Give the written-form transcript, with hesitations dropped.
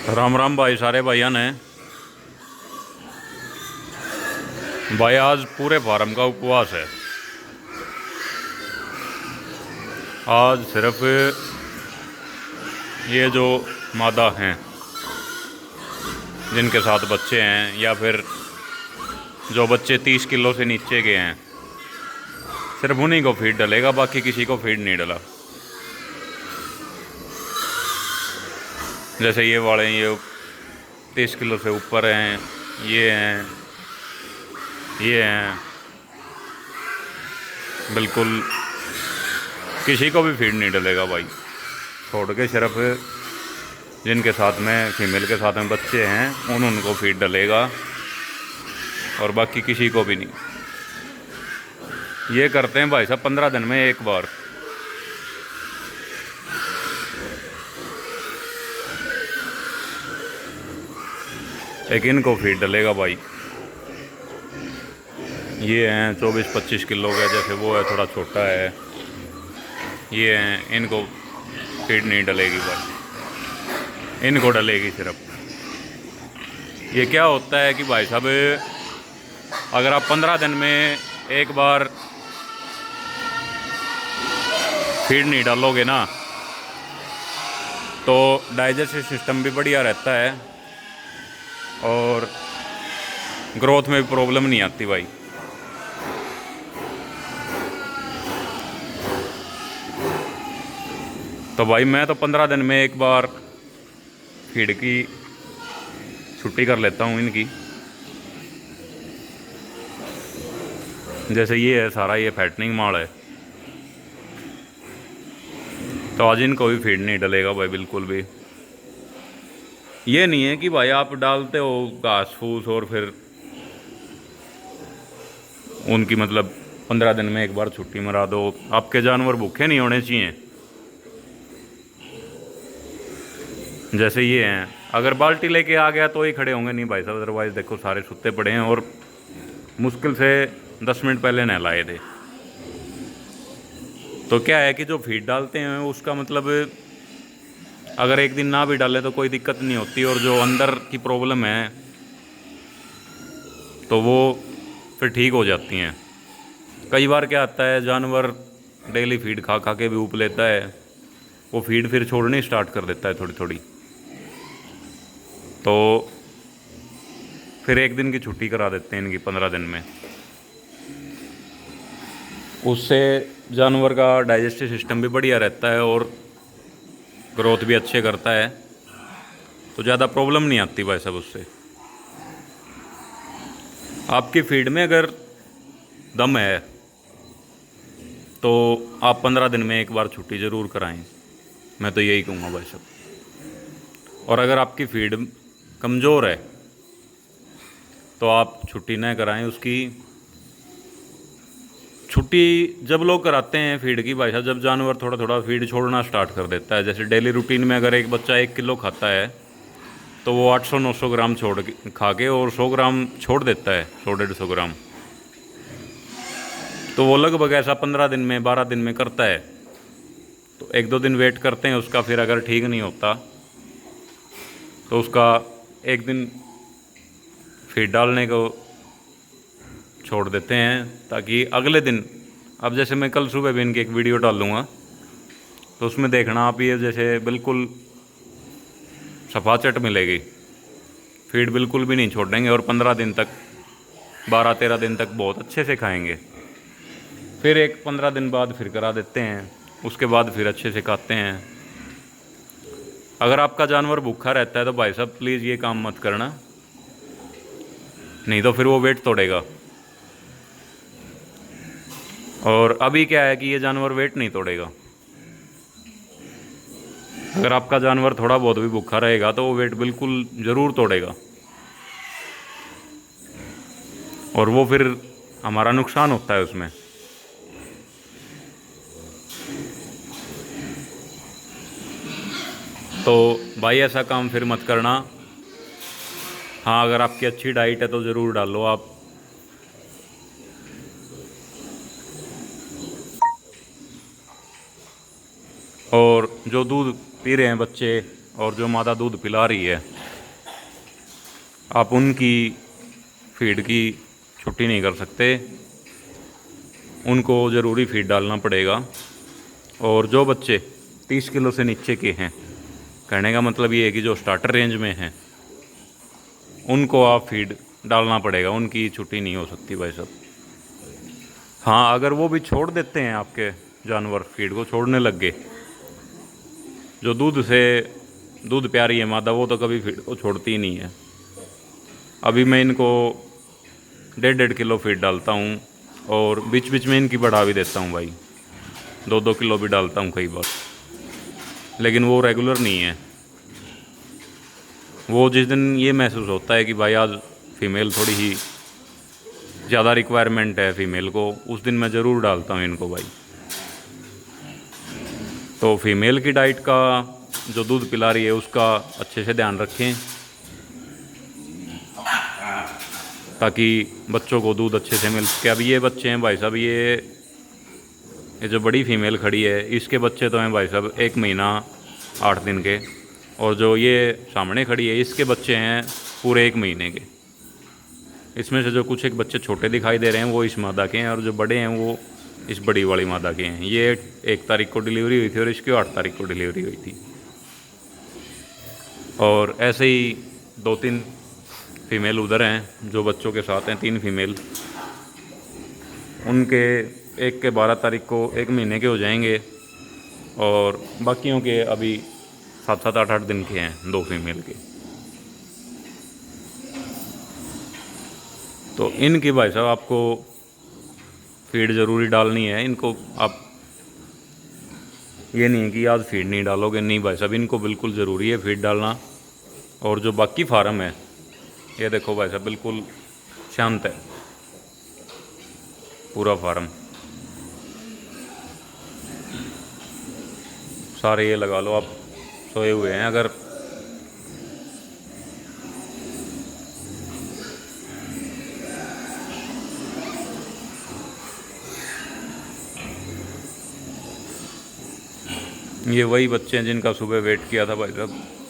राम राम भाई, सारे भाइयों ने। भाई आज पूरे फार्म का उपवास है। आज सिर्फ ये जो मादा हैं जिनके साथ बच्चे हैं, या फिर जो बच्चे 30 किलो से नीचे के हैं, सिर्फ उन्हीं को फीड डलेगा, बाकी किसी को फीड नहीं डला। जैसे ये वाले, ये 30 किलो से ऊपर हैं, ये हैं, ये हैं, बिल्कुल किसी को भी फीड नहीं डलेगा भाई, छोड़ के सिर्फ जिनके साथ में फीमेल के साथ में बच्चे हैं उनको फीड डलेगा, और बाकी किसी को भी नहीं। ये करते हैं भाई साहब 15 दिन में एक बार। एक इनको फीड डलेगा भाई। ये हैं 24-25 किलो का, जैसे वो है थोड़ा छोटा है। ये हैं, इनको फीड नहीं डलेगी भाई, इनको डलेगी सिर्फ। ये क्या होता है कि भाई साहब, अगर आप 15 दिन में एक बार फीड नहीं डालोगे ना, तो डाइजेस्टिव सिस्टम भी बढ़िया रहता है और ग्रोथ में भी प्रॉब्लम नहीं आती भाई। तो भाई मैं तो 15 दिन में एक बार फीड की छुट्टी कर लेता हूँ इनकी। जैसे ये है सारा, ये फैटनिंग माल है, तो आज इनको भी फीड नहीं डलेगा भाई बिल्कुल भी। ये नहीं है कि भाई आप डालते हो घास फूस और फिर उनकी मतलब 15 दिन में एक बार छुट्टी मरा दो। आपके जानवर भूखे नहीं होने चाहिए। जैसे ये हैं, अगर बाल्टी लेके आ गया तो ही खड़े होंगे, नहीं भाई साहब, अदरवाइज़ देखो सारे सुत्ते पड़े हैं और मुश्किल से 10 मिनट पहले नहलाए थे। तो क्या है कि जो फीड डालते हैं उसका मतलब, अगर एक दिन ना भी डालें तो कोई दिक्कत नहीं होती, और जो अंदर की प्रॉब्लम है तो वो फिर ठीक हो जाती हैं। कई बार क्या आता है, जानवर डेली फीड खा खा के भी ऊप लेता है, वो फीड फिर छोड़नी स्टार्ट कर देता है थोड़ी थोड़ी, तो फिर एक दिन की छुट्टी करा देते हैं इनकी 15 दिन में। उससे जानवर का डाइजेस्टिव सिस्टम भी बढ़िया रहता है और ग्रोथ भी अच्छे करता है, तो ज़्यादा प्रॉब्लम नहीं आती भाई साहब उससे। आपकी फीड में अगर दम है तो आप 15 दिन में एक बार छुट्टी ज़रूर कराएं, मैं तो यही कहूँगा भाई साहब। और अगर आपकी फीड कमज़ोर है तो आप छुट्टी न कराएं उसकी। छुट्टी जब लोग कराते हैं फीड की भाई साहब, जब जानवर थोड़ा थोड़ा फीड छोड़ना स्टार्ट कर देता है। जैसे डेली रूटीन में अगर एक बच्चा 1 किलो खाता है तो वो 800-900 ग्राम छोड़ के खा के और 100 ग्राम छोड़ देता है, 100-150 ग्राम। तो वो लगभग ऐसा 15 दिन में 12 दिन में करता है। तो 1-2 दिन वेट करते हैं उसका, फिर अगर ठीक नहीं होता तो उसका एक दिन फीड डालने को छोड़ देते हैं, ताकि अगले दिन, अब जैसे मैं कल सुबह भी इनकी एक वीडियो डालूँगा तो उसमें देखना आप, ये जैसे बिल्कुल सफाचट मिलेगी, फीड बिल्कुल भी नहीं छोड़ेंगे और 15 दिन तक, 12-13 दिन तक बहुत अच्छे से खाएंगे। फिर एक 15 दिन बाद फिर करा देते हैं, उसके बाद फिर अच्छे से खाते हैं। अगर आपका जानवर भूखा रहता है तो भाई साहब प्लीज़ ये काम मत करना, नहीं तो फिर वो वेट तोड़ेगा। और अभी क्या है कि ये जानवर वेट नहीं तोड़ेगा। अगर आपका जानवर थोड़ा बहुत भी भूखा रहेगा तो वो वेट बिल्कुल ज़रूर तोड़ेगा, और वो फिर हमारा नुकसान होता है उसमें। तो भाई ऐसा काम फिर मत करना। हाँ, अगर आपकी अच्छी डाइट है तो ज़रूर डालो आप। और जो दूध पी रहे हैं बच्चे और जो मादा दूध पिला रही है, आप उनकी फीड की छुट्टी नहीं कर सकते, उनको ज़रूरी फीड डालना पड़ेगा। और जो बच्चे 30 किलो से नीचे के हैं, कहने का मतलब ये है कि जो स्टार्टर रेंज में हैं, उनको आप फीड डालना पड़ेगा, उनकी छुट्टी नहीं हो सकती भाई साहब। हाँ, अगर वो भी छोड़ देते हैं, आपके जानवर फीड को छोड़ने लग गए, जो दूध प्यारी है मादा, वो तो कभी फीड को छोड़ती ही नहीं है। अभी मैं इनको 1.5 किलो फीड डालता हूँ और बीच बीच में इनकी बढ़ा भी देता हूँ भाई, 2-2 किलो भी डालता हूँ कई बार, लेकिन वो रेगुलर नहीं है। वो जिस दिन ये महसूस होता है कि भाई आज फीमेल थोड़ी ही ज़्यादा रिक्वायरमेंट है फीमेल को, उस दिन मैं ज़रूर डालता हूँ इनको भाई। तो फीमेल की डाइट का, जो दूध पिला रही है उसका अच्छे से ध्यान रखें, ताकि बच्चों को दूध अच्छे से मिल सके। अब ये बच्चे हैं भाई साहब, ये जो बड़ी फीमेल खड़ी है, इसके बच्चे तो हैं भाई साहब 1 महीना 8 दिन के, और जो ये सामने खड़ी है इसके बच्चे हैं पूरे 1 महीने के। इसमें से जो कुछ एक बच्चे छोटे दिखाई दे रहे हैं वो इस मादा के हैं, और जो बड़े हैं वो इस बड़ी वाली मादा के हैं। ये 1 तारीख को डिलीवरी हुई थी और इसकी 8 तारीख को डिलीवरी हुई थी। और ऐसे ही 2-3 फीमेल उधर हैं जो बच्चों के साथ हैं, 3 फीमेल, उनके एक के 12 तारीख को 1 महीने के हो जाएंगे, और बाकियों के अभी 7-7 8-8 दिन के हैं, 2 फीमेल के। तो इनकी भाई साहब आपको फीड ज़रूरी डालनी है। इनको आप, ये नहीं है कि आज फीड नहीं डालोगे, नहीं भाई साहब, इनको बिल्कुल ज़रूरी है फीड डालना। और जो बाकी फार्म है, ये देखो भाई साहब बिल्कुल शांत है पूरा फार्म, सारे ये लगा लो आप सोए हुए हैं। अगर ये वही बच्चे हैं जिनका सुबह वेट किया था भाई साहब।